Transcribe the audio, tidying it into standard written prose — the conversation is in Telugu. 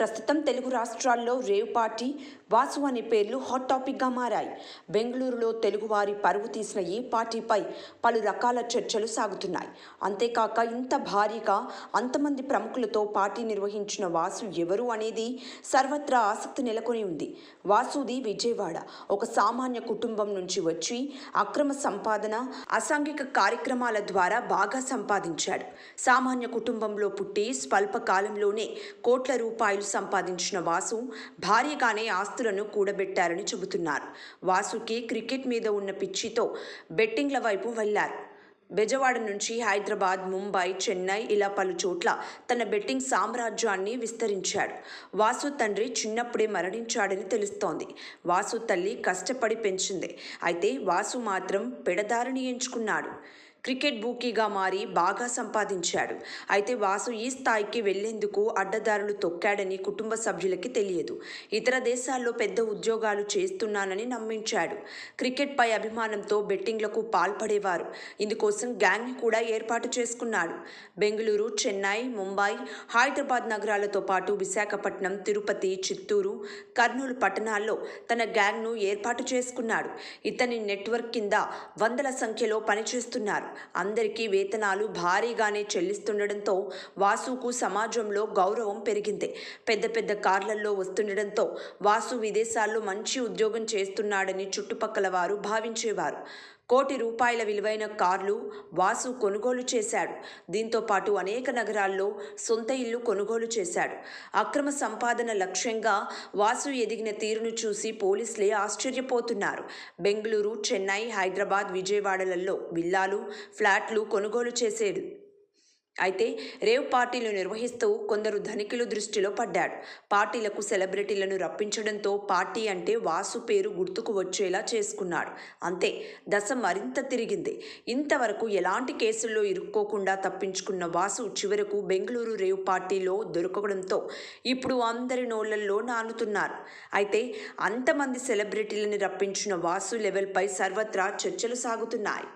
ప్రస్తుతం తెలుగు రాష్ట్రాల్లో రేవ్ పార్టీ, వాసు అనే పేర్లు హాట్ టాపిక్గా మారాయి. బెంగళూరులో తెలుగువారి పరువు తీసిన ఈ పార్టీపై పలు రకాల చర్చలు సాగుతున్నాయి. అంతేకాక ఇంత భారీగా అంతమంది ప్రముఖులతో పార్టీ నిర్వహించిన వాసు ఎవరు అనేది సర్వత్రా ఆసక్తి నెలకొని ఉంది. వాసుది విజయవాడ. ఒక సామాన్య కుటుంబం నుంచి వచ్చి అక్రమ సంపాదన, అసాంఘిక కార్యక్రమాల ద్వారా బాగా సంపాదించాడు. సామాన్య కుటుంబంలో పుట్టి స్వల్ప కాలంలోనే కోట్ల రూపాయలు సంపాదించిన వాసు భారీగానే ఆస్తులను కూడబెట్టారని చెబుతున్నారు. వాసుకి క్రికెట్ మీద ఉన్న పిచ్చితో బెట్టింగ్ల వైపు వెళ్లారు. బెజవాడ నుంచి హైదరాబాద్, ముంబై, చెన్నై ఇలా పలు చోట్ల తన బెట్టింగ్ సామ్రాజ్యాన్ని విస్తరించాడు. వాసు తండ్రి చిన్నప్పుడే మరణించాడని తెలుస్తోంది. వాసు తల్లి కష్టపడి పెంచింది. అయితే వాసు మాత్రం పెడదారిని ఎంచుకున్నాడు. క్రికెట్ బూకీగా మారి బాగా సంపాదించాడు. అయితే వాసు ఈ స్థాయికి వెళ్లేందుకు అడ్డదారులు తొక్కాడని కుటుంబ సభ్యులకి తెలియదు. ఇతర దేశాల్లో పెద్ద ఉద్యోగాలు చేస్తున్నానని నమ్మించాడు. క్రికెట్పై అభిమానంతో బెట్టింగ్లకు పాల్పడేవారు. ఇందుకోసం గ్యాంగ్ని కూడా ఏర్పాటు చేసుకున్నాడు. బెంగళూరు, చెన్నై, ముంబై, హైదరాబాద్ నగరాలతో పాటు విశాఖపట్నం, తిరుపతి, చిత్తూరు, కర్నూలు పట్టణాల్లో తన గ్యాంగ్ను ఏర్పాటు చేసుకున్నాడు. ఇతని నెట్వర్క్ కింద వందల సంఖ్యలో పనిచేస్తున్నారు. అందరికీ వేతనాలు భారీగానే చెల్లిస్తుండడంతో వాసుకు సమాజంలో గౌరవం పెరిగింది. పెద్ద పెద్ద కార్లలో వస్తుండడంతో వాసు విదేశాల్లో మంచి ఉద్యోగం చేస్తున్నాడని చుట్టుపక్కల వారు భావించేవారు. కోటి రూపాయల విలువైన కార్లు వాసు కొనుగోలు చేశాడు. దీంతో పాటు అనేక నగరాల్లో సొంత ఇల్లు కొనుగోలు చేశాడు. అక్రమ సంపాదన లక్ష్యంగా వాసు ఎదిగిన తీరును చూసి పోలీసులే ఆశ్చర్యపోతున్నారు. బెంగళూరు, చెన్నై, హైదరాబాద్, విజయవాడలలో విల్లాలు, ఫ్లాట్లు కొనుగోలు చేసేడు. అయితే రేవ్ పార్టీలు నిర్వహిస్తూ కొందరు ధనికులు దృష్టిలో పడ్డాడు. పార్టీలకు సెలబ్రిటీలను రప్పించడంతో పార్టీ అంటే వాసు పేరు గుర్తుకు వచ్చేలా చేసుకున్నాడు. అంతే, దశ మరింత తిరిగింది. ఇంతవరకు ఎలాంటి కేసుల్లో ఇరుక్కోకుండా తప్పించుకున్న వాసు చివరకు బెంగళూరు రేవ్ పార్టీలో దొరకడంతో ఇప్పుడు అందరి నోళ్లలో నానుతున్నారు. అయితే అంతమంది సెలబ్రిటీలను రప్పించిన వాసు లెవెల్పై సర్వత్రా చర్చలు సాగుతున్నాయి.